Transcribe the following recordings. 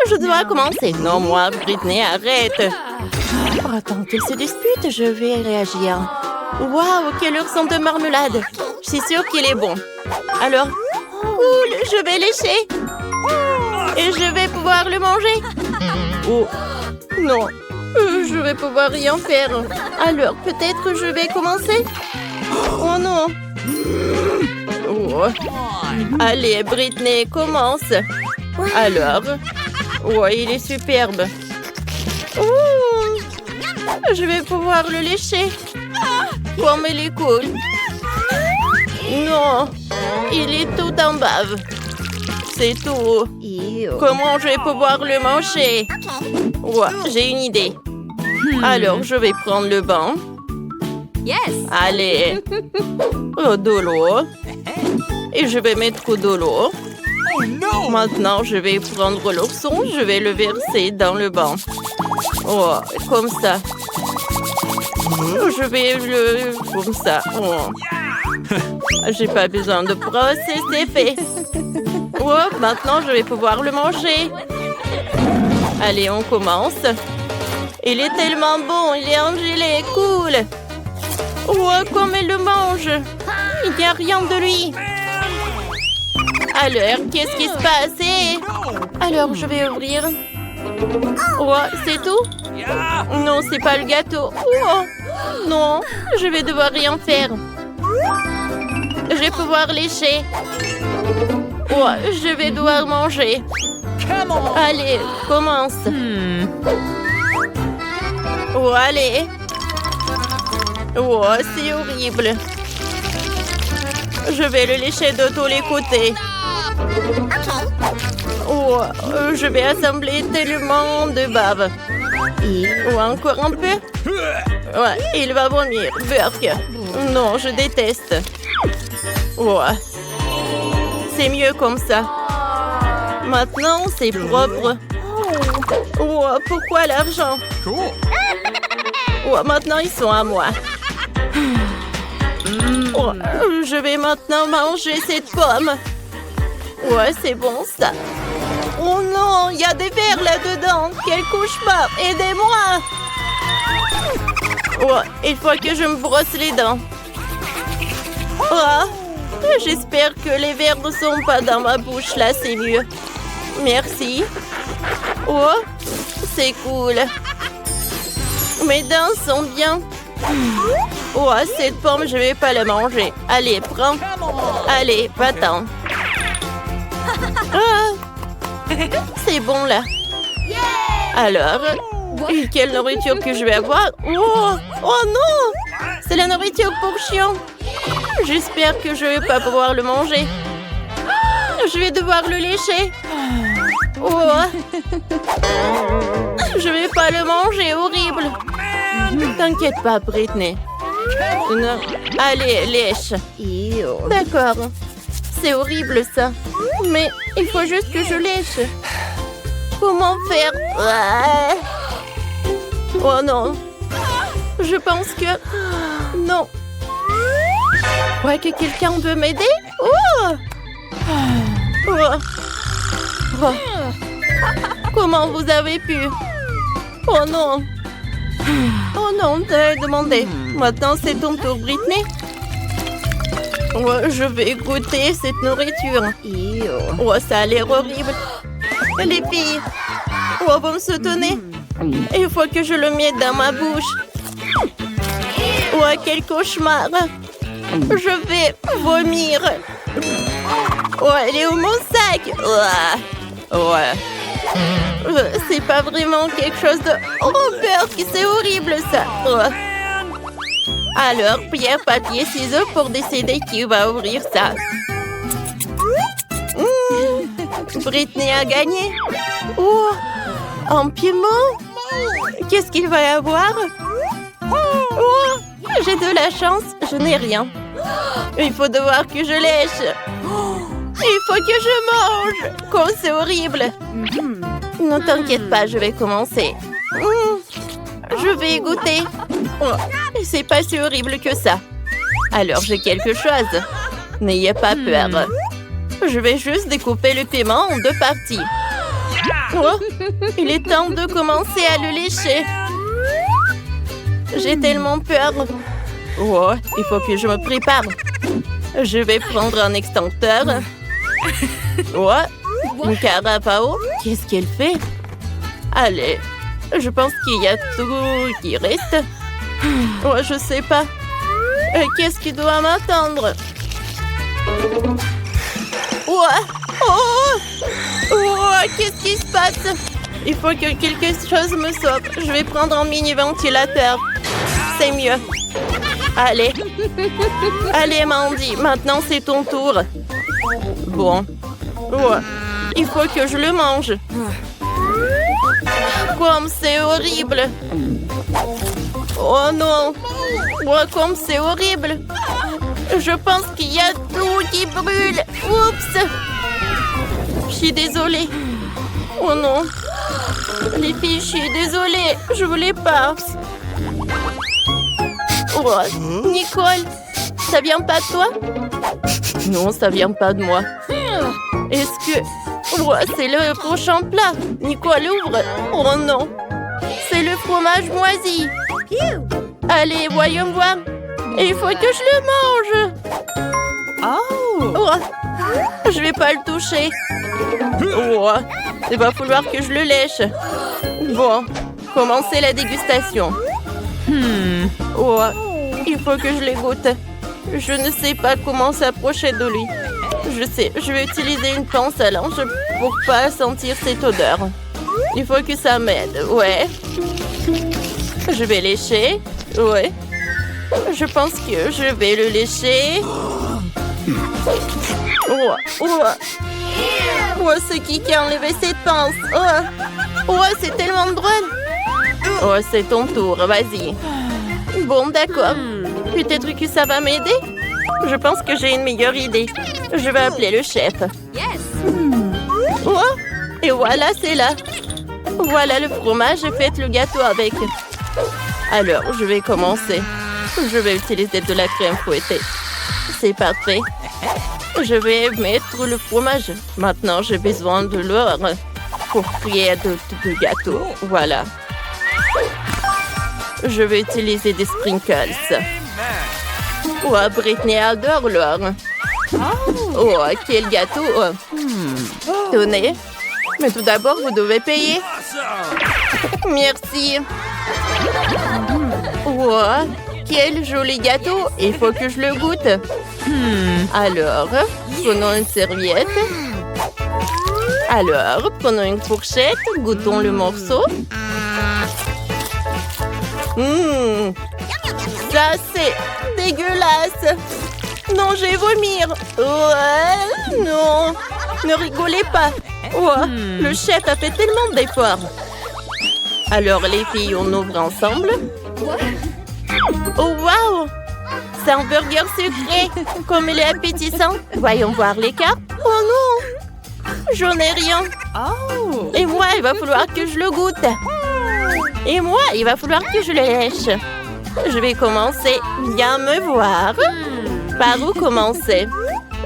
Je dois commencer. Non, moi, Britney, arrête. Oh, attends qu'elle se dispute, je vais réagir. Waouh, quelle heure de marmelade. Je suis sûre qu'il est bon. Alors, cool, je vais lécher. Et je vais pouvoir le manger. Oh, non. Je vais pouvoir rien faire. Alors, peut-être je vais commencer. Oh non. Oh. Allez, Britney, commence. Alors. Oh, il est superbe. Oh. Je vais pouvoir le lécher. Comme il est cool. Non. Il est tout en bave. C'est tout. Comment je vais pouvoir le manger? Ouais, j'ai une idée. Alors, je vais prendre le banc. Yes. Allez. De l'eau. Et je vais mettre de l'eau. Maintenant, je vais prendre l'ourson. Je vais le verser dans le banc. Oh, comme ça. Je vais le... Comme ça. Oh. J'ai pas besoin de brosse et c'est fait. Oh, maintenant, je vais pouvoir le manger. Allez, on commence. Il est tellement bon, il est engelé, cool. Oh, comme il le mange. Il n'y a rien de lui. Alors, qu'est-ce qui se passe? Alors, je vais ouvrir. Oh, c'est tout? Non, c'est pas le gâteau. Oh, non, je vais devoir rien faire. Je vais pouvoir lécher. Oh, je vais devoir manger. Allez, commence. Oh, allez. Oh, c'est horrible. Je vais le lécher de tous les côtés. Oh, je vais assembler tellement de bave. Oh, encore un peu. Ouais, il va vomir. Burk. Non, je déteste. Oh. C'est mieux comme ça. Maintenant, c'est propre. Oh, pourquoi l'argent? Oh, maintenant, ils sont à moi. Oh, je vais maintenant manger cette pomme. Ouais, c'est bon, ça. Oh non, il y a des vers là-dedans. Quel cauchemar. Aidez-moi. Oh, il faut que je me brosse les dents. Oh, j'espère que les vers ne sont pas dans ma bouche. Là, c'est mieux. Merci. Oh, c'est cool. Mes dents sont bien. Oh, cette pomme, je vais pas la manger. Allez, prends. Allez, va-t'en. Ah, c'est bon, là. Alors, quelle nourriture que je vais avoir? Oh, oh non! C'est la nourriture pour chien. J'espère que je vais pas pouvoir le manger. Je vais devoir le lécher. Oh. Je vais pas le manger, horrible. T'inquiète pas, Britney. Non. Allez, lèche. D'accord. C'est horrible, ça. Mais il faut juste que je lèche. Comment faire? Oh non. Je pense que... Non. Ouais, que quelqu'un veut m'aider? Oh! Oh! Oh! Comment vous avez pu? Oh non! Oh non, t'as demandé. Maintenant, c'est ton tour, Britney. Oh, je vais goûter cette nourriture. Oh, ça a l'air horrible. Les filles, oh, vous me soutenez? Il faut que je le mette dans ma bouche. Oh, quel cauchemar. Je vais vomir. Oh, elle est où mon sac? Ouais. C'est pas vraiment quelque chose de... Oh, Burk, c'est horrible, ça. Oh. Alors, pierre, papier, ciseaux pour décider qui va ouvrir ça. Britney a gagné. Oh, un piment. Qu'est-ce qu'il va y avoir? Oh, j'ai de la chance, je n'ai rien. Il faut devoir que je lèche. Il faut que je mange. Comme c'est horrible. Ne t'inquiète pas, je vais commencer. Je vais y goûter. Oh, c'est pas si horrible que ça. Alors j'ai quelque chose. N'ayez pas peur. Je vais juste découper le piment en 2 parties. Oh, il est temps de commencer à le lécher. J'ai tellement peur. Oh, il faut que je me prépare. Je vais prendre un extincteur. Oh, une carafe à eau. Qu'est-ce qu'elle fait? Allez, je pense qu'il y a tout qui reste. Oh, je sais pas. Qu'est-ce qui doit m'attendre? Oh, oh, oh, qu'est-ce qui se passe? Il faut que quelque chose me sauve. Je vais prendre un mini-ventilateur. C'est mieux. Allez. Allez, Mandy. Maintenant, c'est ton tour. Bon. Oh, il faut que je le mange. Comme c'est horrible. Oh non. Oh, comme c'est horrible. Je pense qu'il y a tout qui brûle. Oups. Je suis désolée. Oh non. Les filles, je suis désolée. Je voulais pas. Oh, Nicole, ça vient pas de toi? Non, ça vient pas de moi. Est-ce que... Oh, c'est le prochain plat. Nicole, ouvre. Oh non. C'est le fromage moisi. Allez, voyons voir. Il faut que je le mange. Oh, je vais pas le toucher. Oh, il va falloir que je le lèche. Bon, commencez la dégustation. Oh, il faut que je les goûte. Je ne sais pas comment s'approcher de lui. Je sais, je vais utiliser une pince à linge pour pas sentir cette odeur. Il faut que ça m'aide, ouais. Je vais lécher, ouais. Je pense que je vais le lécher. Oh, oh. Oh, c'est qui a enlevé cette pince? Oh, oh, c'est tellement drôle. Oh, c'est ton tour, vas-y. Bon, d'accord. Peut-être que ça va m'aider? Je pense que j'ai une meilleure idée. Je vais appeler le chef. Oh, et voilà, c'est là. Voilà le fromage, faites le gâteau avec. Alors, je vais commencer. Je vais utiliser de la crème fouettée. C'est parfait. Je vais mettre le fromage. Maintenant, j'ai besoin de l'or pour créer du gâteau. Voilà. Je vais utiliser des sprinkles. Oh, Britney adore l'or. Oh, quel gâteau. Tenez. Mais tout d'abord, vous devez payer. Merci. Oh, quel joli gâteau. Il faut que je le goûte. Alors, prenons une serviette. Alors, prenons une fourchette. Goûtons le morceau. Ça, c'est dégueulasse. Non, je vais vomir. Ouais, non. Ne rigolez pas. Oh, le chef a fait tellement d'efforts. Alors, les filles, on ouvre ensemble. Oh, waouh! C'est un burger sucré. Comme il est appétissant. Voyons voir les cartes. Oh non! J'en ai rien. Et moi, il va falloir que je le goûte. Et moi, il va falloir que je le lèche. Je vais commencer. Viens me voir. Par où commencer?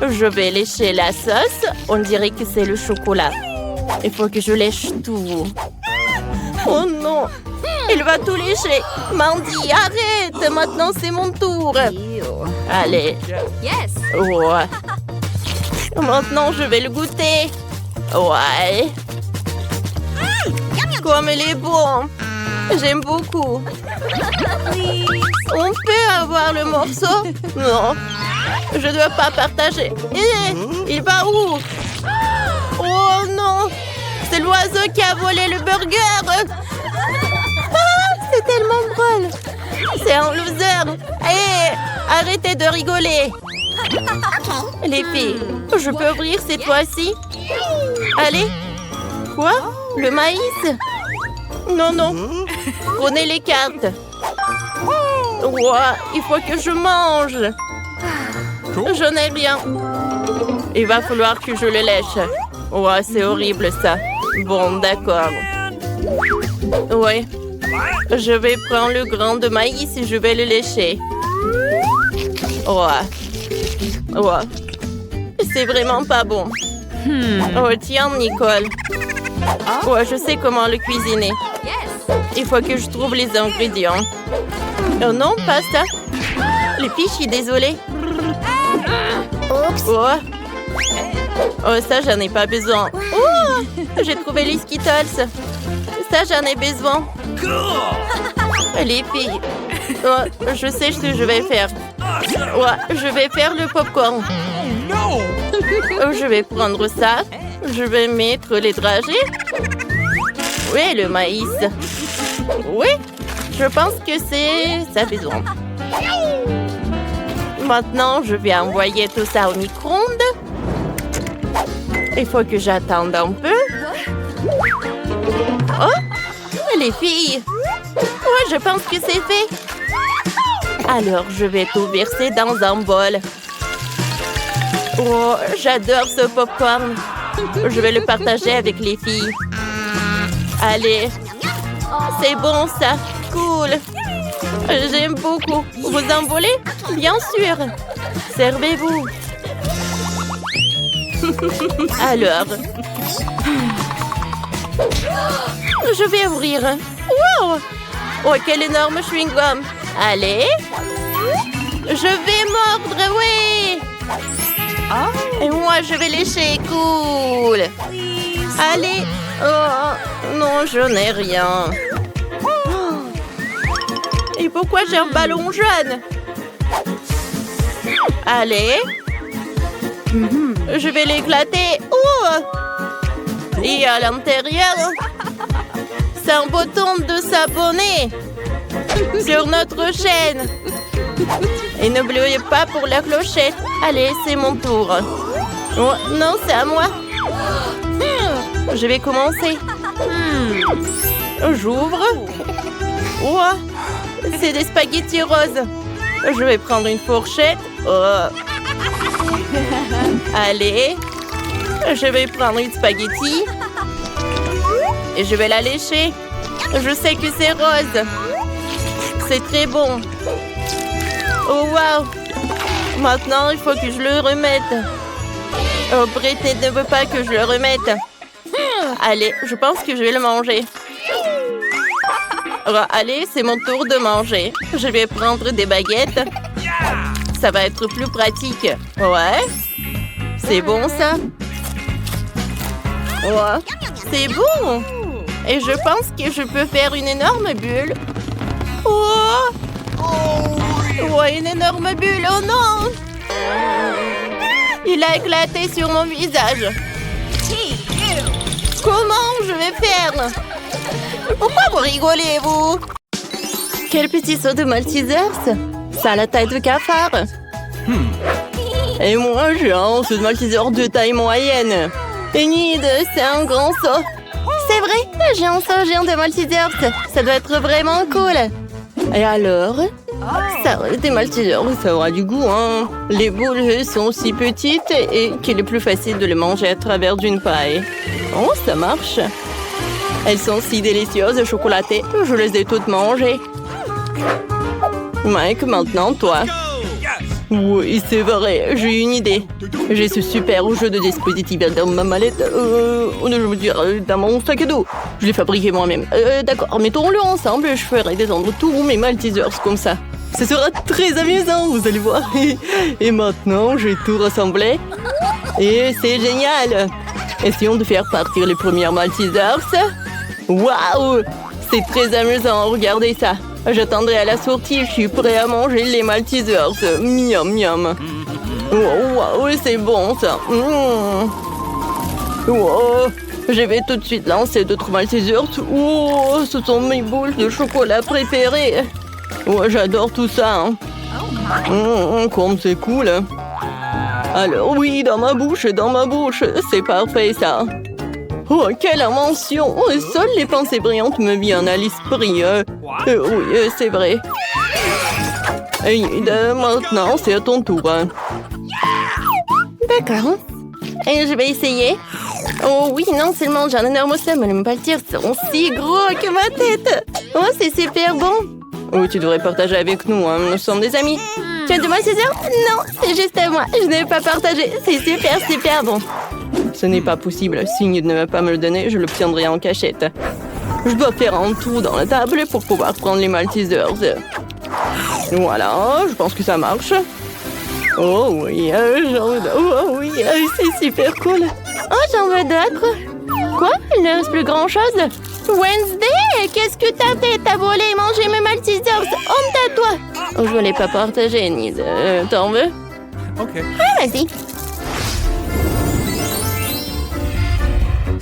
Je vais lécher la sauce. On dirait que c'est le chocolat. Il faut que je lèche tout. Oh non! Il va tout lécher. Mandy, arrête! Maintenant, c'est mon tour. Allez. Oh. Maintenant, je vais le goûter. Ouais. Comme il est bon. J'aime beaucoup. On peut avoir le morceau? Non. Je dois pas partager. Il va où? Oh non! C'est l'oiseau qui a volé le burger! C'est tellement drôle! C'est un loser! Hé! Arrêtez de rigoler! Les filles, je peux ouvrir cette fois-ci? Allez! Quoi? Le maïs? Non, non! Prenez les cartes! Ouah, il faut que je mange! Je n'ai rien! Il va falloir que je le lèche! Ouais, c'est horrible ça! Bon, d'accord! Ouais! Je vais prendre le grain de maïs et je vais le lécher. Ouais. Ouais. C'est vraiment pas bon. Oh, tiens, Nicole. Ouais, je sais comment le cuisiner. Il faut que je trouve les ingrédients. Oh non, pas ça. Les filles, je suis désolée. Oups. Oh, oh ça, j'en ai pas besoin. Oh, j'ai trouvé les Skittles. Ça, j'en ai besoin. Les filles. Oh, je sais ce que je vais faire. Ouais, je vais faire le popcorn. Oh, je vais prendre ça. Je vais mettre les dragées. Oui, le maïs. Oui, je pense que c'est ça besoin. Maintenant, je vais envoyer tout ça au micro-ondes. Il faut que j'attende un peu. Oh, les filles. Ouais, je pense que c'est fait. Alors, je vais tout verser dans un bol. Oh, j'adore ce popcorn. Je vais le partager avec les filles. Allez. C'est bon, ça. Cool. J'aime beaucoup. Vous en voulez? Bien sûr. Servez-vous. Alors. Je vais ouvrir. Wow! Oh, quel énorme chewing-gum. Allez. Je vais mordre, oui. Et moi, je vais lécher. Cool. Allez. Oh, non, je n'ai rien. Et pourquoi j'ai un ballon jaune? Allez. Je vais l'éclater. Oh! Et à l'intérieur, c'est un bouton de s'abonner sur notre chaîne. Et n'oubliez pas pour la clochette. Allez, c'est mon tour. Oh, non, c'est à moi. Je vais commencer. J'ouvre. Oh, c'est des spaghettis roses. Je vais prendre une fourchette. Oh. Allez. Je vais prendre une spaghetti. Et je vais la lécher. Je sais que c'est rose. C'est très bon. Oh, wow. Maintenant, il faut que je le remette. Oh, Britney ne veut pas que je le remette. Allez, je pense que je vais le manger. Oh, allez, c'est mon tour de manger. Je vais prendre des baguettes. Ça va être plus pratique. Ouais. C'est bon, ça. Ouais. C'est bon. Et je pense que je peux faire une énorme bulle. Oh. Ouais, une énorme bulle. Oh non. Il a éclaté sur mon visage. Comment je vais faire? Pourquoi vous rigolez, vous? Quel petit saut de Maltesers. Ça a la taille de cafard. Et moi, j'ai un saut de Maltesers de taille moyenne. Enid, c'est un grand saut. C'est vrai, j'ai un saut géant de Maltesers. Ça doit être vraiment cool. Et alors? Ça, des Maltesers, ça aura du goût, hein. Les boules sont si petites et qu'il est plus facile de les manger à travers d'une paille. Oh, ça marche. Elles sont si délicieuses, chocolatées. Je les ai toutes mangées. Mike, maintenant, toi. Oui, c'est vrai, j'ai une idée. J'ai ce super jeu de dispositif dans ma mallette. Je veux dire, dans mon sac à dos. Je l'ai fabriqué moi-même. D'accord, mettons-le ensemble. Je ferai descendre tous mes Maltesers comme ça. Ce sera très amusant, vous allez voir. Et maintenant, j'ai tout rassemblé. Et c'est génial. Essayons de faire partir les premières Maltesers. Waouh! C'est très amusant, regardez ça. J'attendrai à la sortie, je suis prêt à manger les Maltesers. Miam, miam. Waouh, c'est bon ça. Wow. Je vais tout de suite lancer d'autres Maltesers. Oh, ce sont mes boules de chocolat préférées. Oh, j'adore tout ça. Comme c'est cool. Alors oui, dans ma bouche. C'est parfait ça. Oh, quelle invention! Seules les pensées brillantes me viennent à l'esprit. Oui, c'est vrai. Et maintenant, c'est à ton tour. D'accord. Et je vais essayer. Oh oui, non seulement j'ai un énorme seum, mais les Maltesers sont si gros que ma tête. Oh, c'est super bon. Oh, tu devrais partager avec nous, hein. Nous sommes des amis. Tu as de Maltesers? Non, c'est juste à moi. Je n'ai pas partagé. C'est super, super bon. Ce n'est pas possible. S'il ne veut pas me le donner, je l'obtiendrai en cachette. Je dois faire un trou dans la table pour pouvoir prendre les Maltesers. Voilà, je pense que ça marche. Oh oui, oh oui, c'est super cool. Oh, j'en veux d'autres. Quoi? Il ne reste plus grand-chose? Wednesday, qu'est-ce que t'as fait? T'as volé et mangé mes Maltesers. Honte à toi. Oh, je ne l'ai pas partagé, Nid. T'en veux? Ok. Ah, vas-y.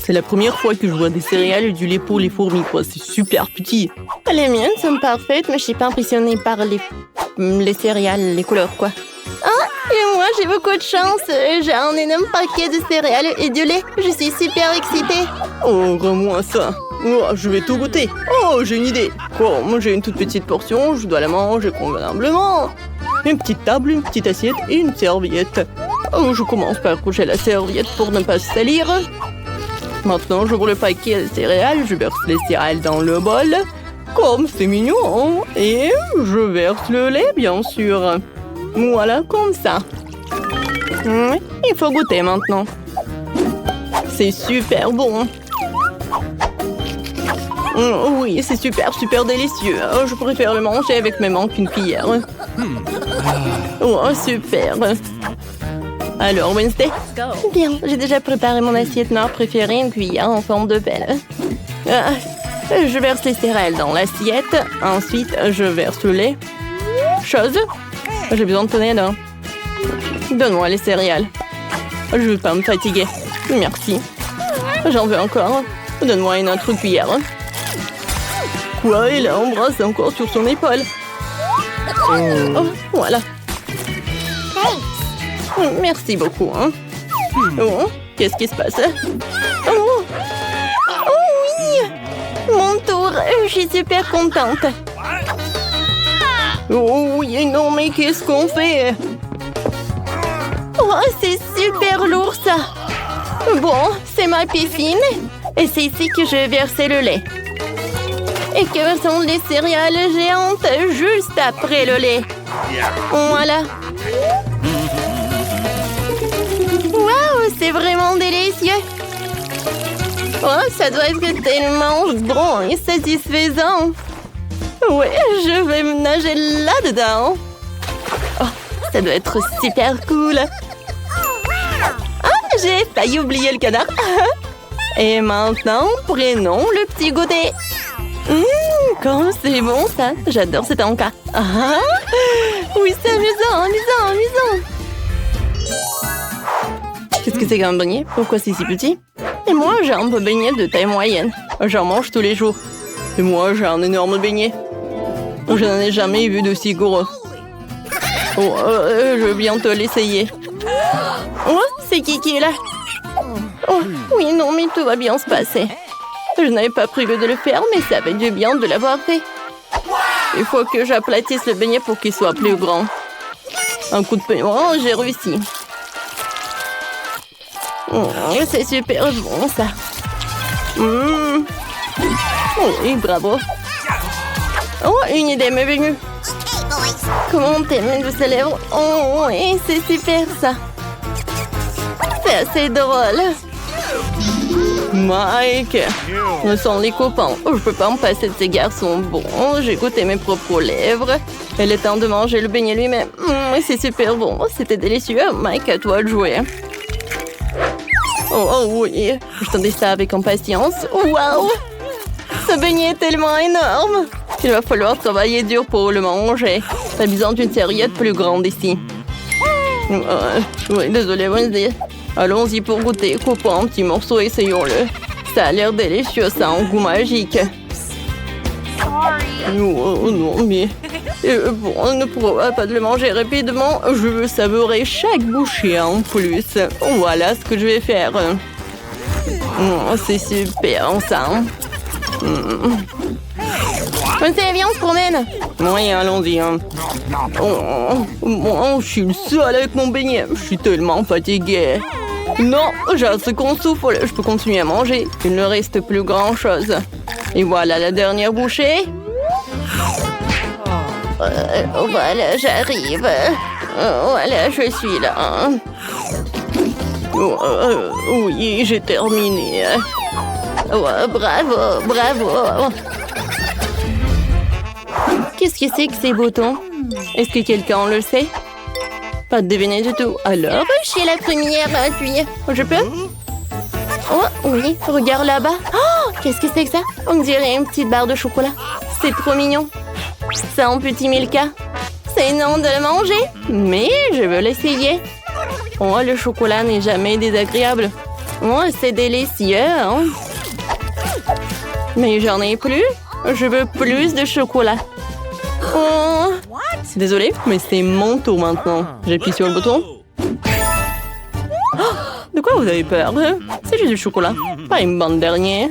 C'est la première fois que je vois des céréales et du lait pour les fourmis, quoi. C'est super petit. Les miennes sont parfaites, mais je suis pas impressionnée par les céréales, les couleurs, quoi. Ah, et moi, j'ai beaucoup de chance. J'ai un énorme paquet de céréales et du lait. Je suis super excitée. Oh, rends-moi ça. Oh, je vais tout goûter. Oh, j'ai une idée. Oh, moi, j'ai une toute petite portion. Je dois la manger convenablement. Une petite table, une petite assiette et une serviette. Oh, je commence par coucher la serviette pour ne pas se salir. Maintenant, j'ouvre le paquet de céréales, je verse les céréales dans le bol. Comme c'est mignon. Et je verse le lait, bien sûr. Voilà, comme ça. Il faut goûter maintenant. C'est super bon. Oui, c'est super délicieux. Je préfère le manger avec mes mains qu'une cuillère. Oh, super. Alors, Wednesday? Bien, j'ai déjà préparé mon assiette noire préférée, une cuillère en forme de pelle. Je verse les céréales dans l'assiette. Ensuite, je verse le lait. Chose? J'ai besoin de ton aide. Donne-moi les céréales. Je ne veux pas me fatiguer. Merci. J'en veux encore. Donne-moi une autre cuillère. Quoi? Il a embrassé encore sur son épaule. Oh, voilà. Merci beaucoup. Hein. Oh, qu'est-ce qui se passe? Oh. Oh oui! Mon tour. Je suis super contente. Oh oui, non, mais qu'est-ce qu'on fait? Oh, c'est super lourd, ça. Bon, c'est ma piscine. Et c'est ici que je vais verser le lait. Et que sont les céréales géantes juste après le lait. Voilà. Waouh, c'est vraiment délicieux. Oh, ça doit être tellement bon et satisfaisant. Ouais, je vais me nager là-dedans. Oh, ça doit être super cool. Ah, j'ai failli oublier le canard. Et maintenant, prenons le petit goûter. Comme c'est bon, ça. J'adore cet encas. Ah, oui, c'est amusant. Qu'est-ce que c'est qu'un beignet? Pourquoi c'est si petit? Et moi, j'ai un beignet de taille moyenne. J'en mange tous les jours. Et moi, j'ai un énorme beignet. Je n'en ai jamais vu d'aussi gros. Oh, je viens te l'essayer. Oh, c'est qui est là? Oh, oui, non, mais tout va bien se passer. Je n'avais pas prévu de le faire, mais ça fait du bien de l'avoir fait. Il faut que j'aplatisse le beignet pour qu'il soit plus grand. Un coup de piment, j'ai réussi. Oh, c'est super bon, ça. Oui, bravo. Oh, une idée m'est venue. Comment t'aimes de ses lèvres? Oh, oui, c'est super, ça. C'est assez drôle. Mike, nous sommes les copains. Je peux pas me passer de ces garçons bons. J'ai goûté mes propres lèvres. Il est temps de manger le beignet lui-même. C'est super bon. C'était délicieux. Mike, à toi de jouer. Oh oui, je tendais ça avec impatience. Waouh! Ce beignet est tellement énorme. Il va falloir travailler dur pour le manger. T'as besoin d'une serviette plus grande ici. Oui, désolé, Wednesday. Allons-y pour goûter. Coupons un petit morceau et essayons-le. Ça a l'air délicieux, ça a un goût magique. Oh non, mais... bon, on ne pourra pas de le manger rapidement. Je veux savourer chaque bouchée en plus. Voilà ce que je vais faire. C'est super, ça. C'est bien, on se promène. Oui, allons-y. Je suis le seul avec mon beignet. Je suis tellement fatiguée. Non, j'ai assez qu'on souffle. Je peux continuer à manger. Il ne reste plus grand-chose. Et voilà la dernière bouchée. Voilà, j'arrive. Voilà, je suis là. Oui, j'ai terminé. Bravo, bravo. Qu'est-ce que c'est que ces boutons? Est-ce que quelqu'un le sait? Pas de deviner du tout. Alors, je suis la première à appuyer. Je peux? Oh, oui, regarde là-bas. Oh, qu'est-ce que c'est que ça? On dirait une petite barre de chocolat. C'est trop mignon. C'est un petit Milka. C'est non de le manger, mais je veux l'essayer. Oh, le chocolat n'est jamais désagréable. Oh, c'est délicieux, hein? Mais j'en ai plus. Je veux plus de chocolat. Oh. Désolée, mais c'est mon tour maintenant. J'appuie sur le bouton. Oh, de quoi vous avez peur? C'est juste du chocolat, pas une bande dernière.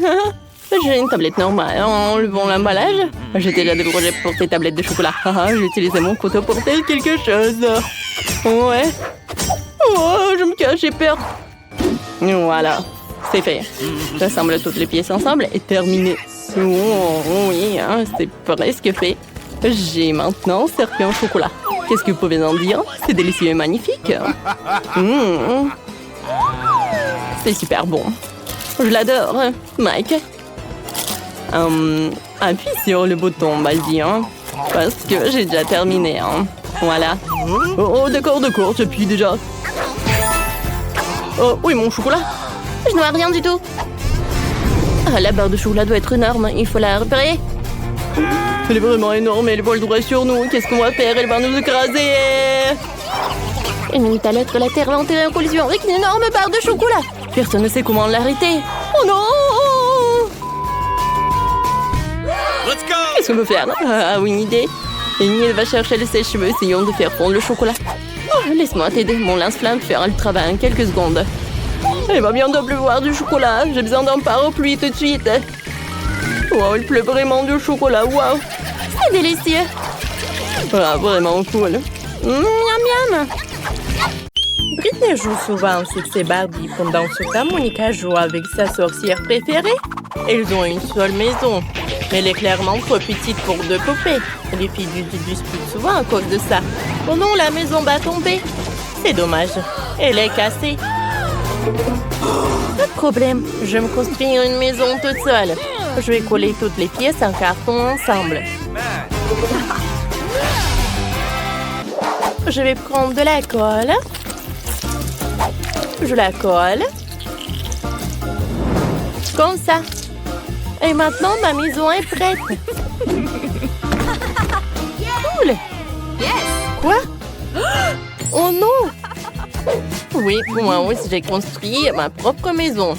J'ai une tablette normale. Enlevons l'emballage. J'ai déjà des projets pour tes tablettes de chocolat. J'ai utilisé mon couteau pour faire quelque chose. Ouais. Oh, je me cache, j'ai peur. Voilà, c'est fait. J'assemble toutes les pièces ensemble et terminé. Oh, oui, hein, c'est presque fait. J'ai maintenant servi en chocolat. Qu'est-ce que vous pouvez en dire? C'est délicieux et magnifique. C'est super bon. Je l'adore, Mike. Appuie sur le bouton, vas-y, hein, parce que j'ai déjà terminé. Hein. Voilà. Oh, d'accord, j'appuie déjà. Oh, oui, mon chocolat. Je ne vois rien du tout. Ah, la barre de chocolat doit être énorme. Il faut la repérer. Elle est vraiment énorme, elle vole droit sur nous. Qu'est-ce qu'on va faire? Elle va nous écraser. Une minute à l'autre, la Terre va entrer en collision avec une énorme barre de chocolat. Personne ne sait comment l'arrêter. Oh non! Qu'est-ce qu'on peut faire? Ah oui, une idée. Amy va chercher le sèche-cheveux. Essayons de faire fondre le chocolat. Oh, laisse-moi t'aider. Mon lance-flamme fera le travail en quelques secondes. Il va bientôt pleuvoir du chocolat. J'ai besoin d'un parapluie tout de suite. Wow, il pleut vraiment du chocolat. Wow. C'est délicieux. Ah, vraiment cool. Miam miam. Britney joue souvent au succès Barbie. Pendant ce temps, Monica joue avec sa sorcière préférée. Ils ont une seule maison. Mais elle est clairement trop petite pour deux poupées. Les filles se disputent souvent à cause de ça. Oh non, la maison va tomber. C'est dommage. Elle est cassée. Pas de problème. Je vais me construire une maison toute seule. Je vais coller toutes les pièces en carton ensemble. Je vais prendre de la colle. Je la colle. Comme ça. Et maintenant, ma maison est prête. Cool. Quoi? Oh non! Oui, moi aussi, j'ai construit ma propre maison.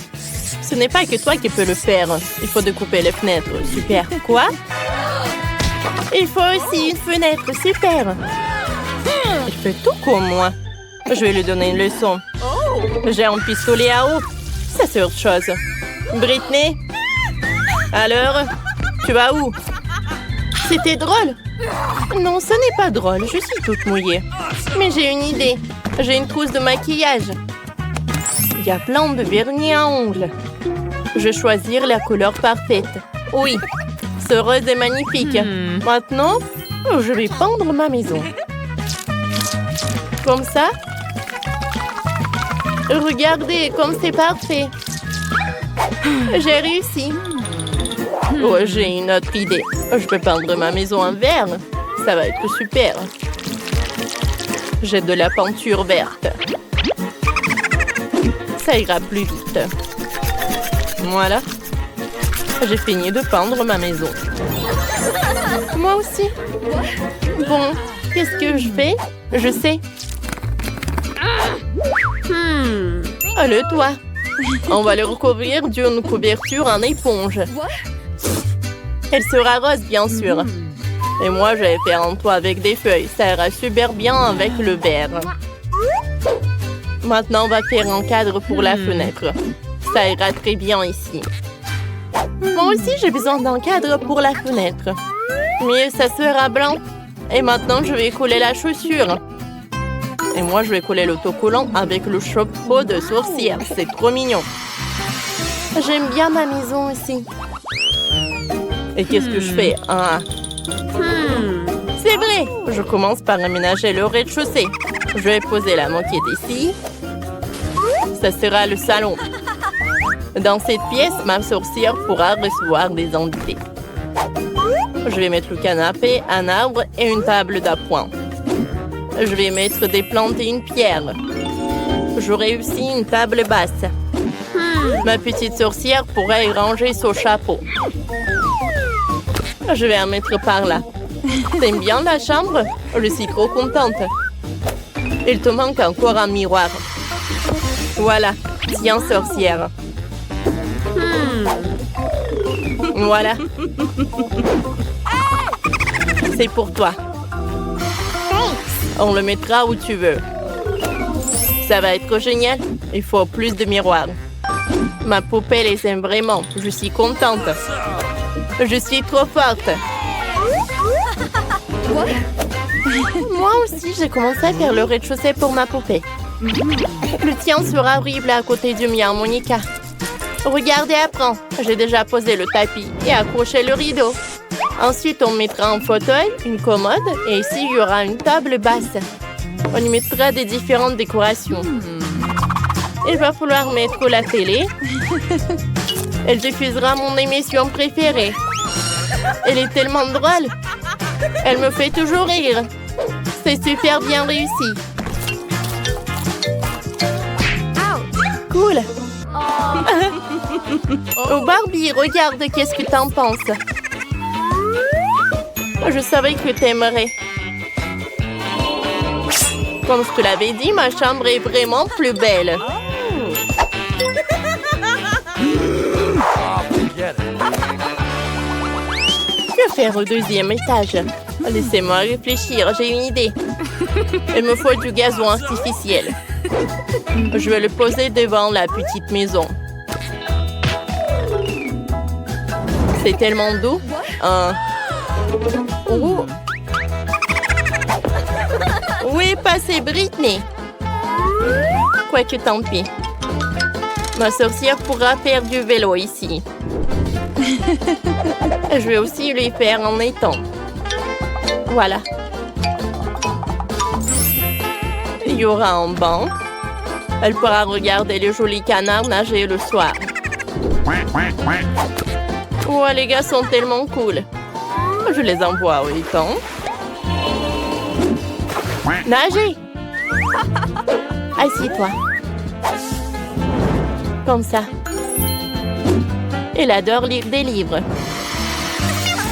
Ce n'est pas que toi qui peux le faire. Il faut découper les fenêtres. Super. Quoi? Il faut aussi une fenêtre. Super. Il fait tout comme moi. Je vais lui donner une leçon. J'ai un pistolet à eau. Ça, c'est autre chose. Britney? Alors? Tu vas où? C'était drôle. Non, ce n'est pas drôle. Je suis toute mouillée. Mais j'ai une idée. J'ai une trousse de maquillage. Il y a plein de vernis à ongles. Je vais choisir la couleur parfaite. Oui, ce rose est magnifique. Maintenant, je vais peindre ma maison. Comme ça. Regardez, comme c'est parfait. J'ai réussi. Oh, j'ai une autre idée. Je peux peindre ma maison en vert. Ça va être super. J'ai de la peinture verte. Ça ira plus vite. Voilà. J'ai fini de peindre ma maison. Moi aussi. Bon, qu'est-ce que je fais? Je sais. Oh, le toit. On va le recouvrir d'une couverture en éponge. Elle sera rose, bien sûr. Et moi, je vais faire un toit avec des feuilles. Ça ira super bien avec le vert. Maintenant, on va faire un cadre pour la fenêtre. Ça ira très bien ici. Moi aussi, j'ai besoin d'un cadre pour la fenêtre. Mais ça sera blanc. Et maintenant, je vais coller la chaussure. Et moi, je vais coller l'autocollant avec le chapeau de sorcière. C'est trop mignon. J'aime bien ma maison ici. Et qu'est-ce que je fais? C'est vrai. Je commence par aménager le rez-de-chaussée. Je vais poser la moquette ici. Ça sera le salon. Dans cette pièce, ma sorcière pourra recevoir des invités. Je vais mettre le canapé, un arbre et une table d'appoint. Je vais mettre des plantes et une pierre. J'aurai aussi une table basse. Ma petite sorcière pourra y ranger son chapeau. Je vais en mettre par là. T'aimes bien la chambre? Je suis trop contente. Il te manque encore un miroir. Voilà, tiens sorcière. Voilà. C'est pour toi. On le mettra où tu veux. Ça va être génial. Il faut plus de miroirs. Ma poupée les aime vraiment. Je suis contente. Je suis trop forte. Moi aussi, j'ai commencé à faire le rez-de-chaussée pour ma poupée. Le tien sera horrible à côté du mien, Monica. Regardez, apprends. J'ai déjà posé le tapis et accroché le rideau. Ensuite, on mettra un fauteuil, une commode et ici, il y aura une table basse. On y mettra des différentes décorations. Il va falloir mettre la télé. Elle diffusera mon émission préférée. Elle est tellement drôle. Elle me fait toujours rire. C'est super bien réussi. Cool. Oh Barbie, regarde, qu'est-ce que t'en penses? Je savais que t'aimerais. Comme je te l'avais dit, ma chambre est vraiment plus belle. Que faire au deuxième étage? Laissez-moi réfléchir, j'ai une idée. Il me faut du gazon artificiel. Je vais le poser devant la petite maison. C'est tellement doux. Oh. Où est passée Britney? Quoique tant pis. Ma sorcière pourra faire du vélo ici. Je vais aussi lui faire en étang. Voilà. Il y aura un banc. Elle pourra regarder les jolis canards nager le soir. Oh, les gars sont tellement cool. Je les envoie au étang. Nager! Assis-toi. Comme ça. Elle adore lire des livres.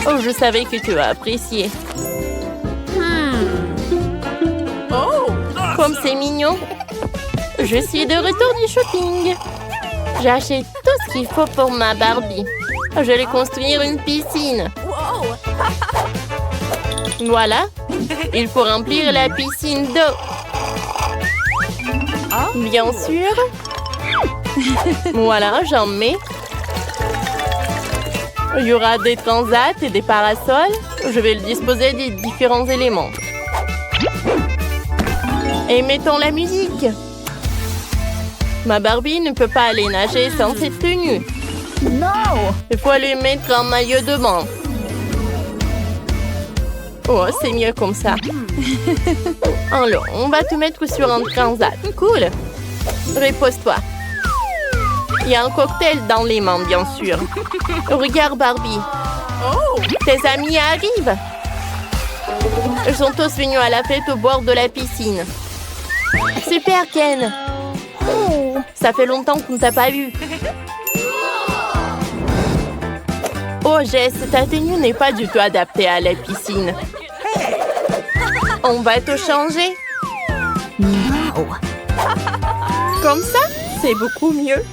Oh, je savais que tu as apprécié. Oh, comme c'est mignon. Je suis de retour du shopping. J'ai acheté tout ce qu'il faut pour ma Barbie. Je vais construire une piscine. Voilà. Il faut remplir la piscine d'eau. Bien sûr. Voilà, j'en mets. Il y aura des transats et des parasols. Je vais le disposer des différents éléments. Et mettons la musique. Ma Barbie ne peut pas aller nager sans cette tenue. Non! Il faut lui mettre un maillot de bain. Oh, c'est mieux comme ça. Alors, on va te mettre sur un transat. Cool. Repose-toi. Il y a un cocktail dans les mains, bien sûr. Regarde, Barbie. Tes amis arrivent. Ils sont tous venus à la fête au bord de la piscine. Super, Ken. Ça fait longtemps qu'on ne t'a pas vu. Oh, Jess, ta tenue n'est pas du tout adaptée à la piscine. On va te changer. Non. Comme ça, c'est beaucoup mieux.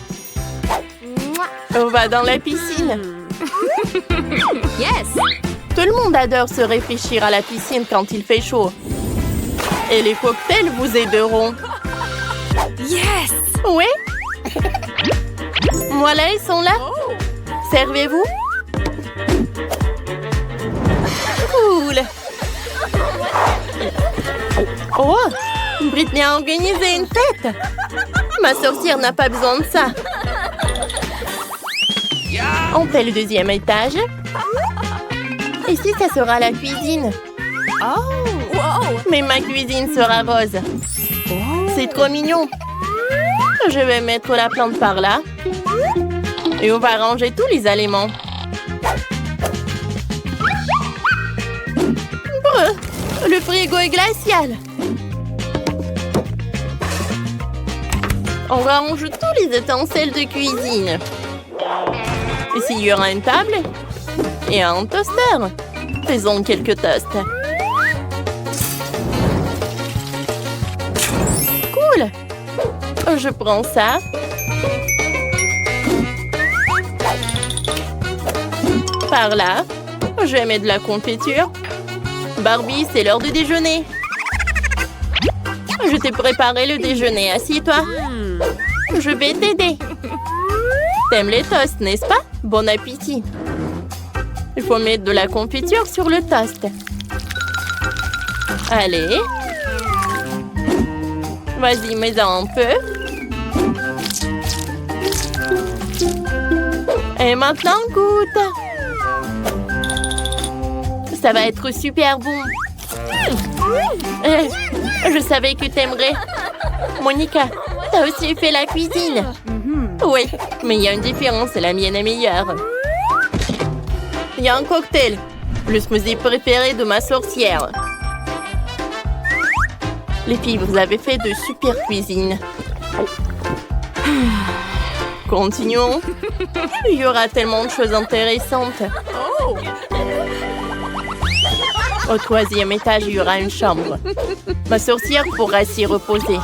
On va dans la piscine. Yes! Tout le monde adore se réfléchir à la piscine quand il fait chaud. Et les cocktails vous aideront. Yes! Oui? Voilà, ils sont là. Servez-vous. Cool. Oh! Britney a organisé une fête. Ma sorcière n'a pas besoin de ça. On fait le deuxième étage. Ici, ça sera la cuisine. Oh! Mais ma cuisine sera rose. C'est trop mignon. Je vais mettre la plante par là. Et on va ranger tous les aliments. Brr, le frigo est glacial. On range tous les ustensiles de cuisine. Ici, il y aura une table et un toaster. Faisons quelques toasts. Cool! Je prends ça. Par là. Je vais mettre de la confiture. Barbie, c'est l'heure du déjeuner. Je t'ai préparé le déjeuner. Assieds-toi. Je vais t'aider. T'aimes les toasts, n'est-ce pas? Bon appétit. Il faut mettre de la confiture sur le toast. Allez. Vas-y, mets-en un peu. Et maintenant, goûte. Ça va être super bon. Je savais que t'aimerais. Monica, t'as aussi fait la cuisine. Oui, mais il y a une différence, la mienne est meilleure. Il y a un cocktail, le smoothie préféré de ma sorcière. Les filles, vous avez fait de super cuisine. Continuons. Il y aura tellement de choses intéressantes. Au 3e étage, il y aura une chambre. Ma sorcière pourra s'y reposer.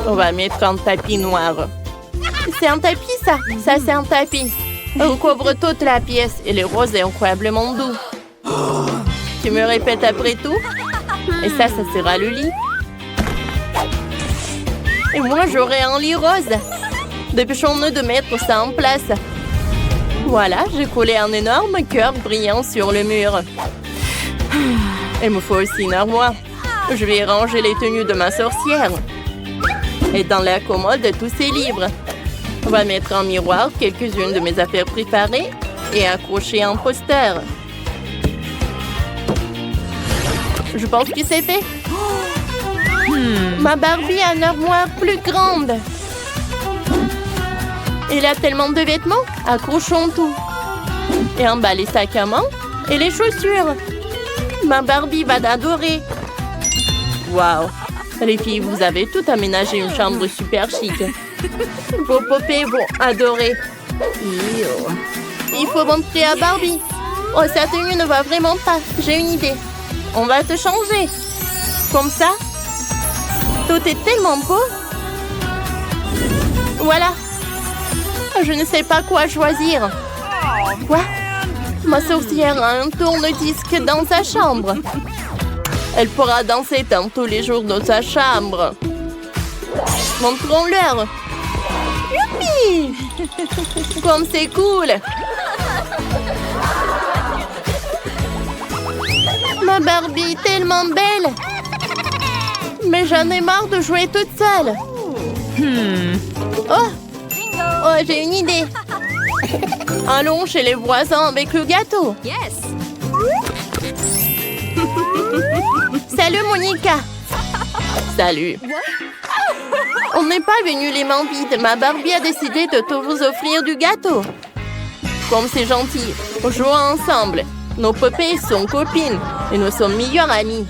On va mettre un tapis noir. C'est un tapis, ça? Ça, c'est un tapis. On couvre toute la pièce et le rose est incroyablement doux. Tu me répètes après tout? Et ça sera le lit. Et moi, j'aurai un lit rose. Dépêchons-nous de mettre ça en place. Voilà, j'ai collé un énorme cœur brillant sur le mur. Il me faut aussi une armoire. Je vais ranger les tenues de ma sorcière. Et dans la commode, tous ses livres. On va mettre en miroir quelques-unes de mes affaires préparées et accrocher un poster. Je pense que c'est fait. Ma Barbie a une armoire plus grande. Il a tellement de vêtements. Accrochons tout. Et en bas, les sacs à main et les chaussures. Ma Barbie va adorer. Waouh! Les filles, vous avez tout aménagé une chambre super chic. Vos poupées vont adorer. Il faut montrer à Barbie. Oh, sa tenue ne va vraiment pas. J'ai une idée. On va te changer. Comme ça. Tout est tellement beau. Voilà. Je ne sais pas quoi choisir. Quoi? Ma sorcière a un tourne-disque dans sa chambre. Elle pourra danser tous les jours dans sa chambre. Montrons-leur. Youpi! Comme c'est cool! Ma Barbie est tellement belle! Mais j'en ai marre de jouer toute seule. Oh, j'ai une idée. Allons chez les voisins avec le gâteau. Yes. Salut, Monica. Salut. On n'est pas venu les mains vides. Ma Barbie a décidé de te vous offrir du gâteau. Comme c'est gentil, jouons ensemble. Nos poupées sont copines et nous sommes meilleures amies.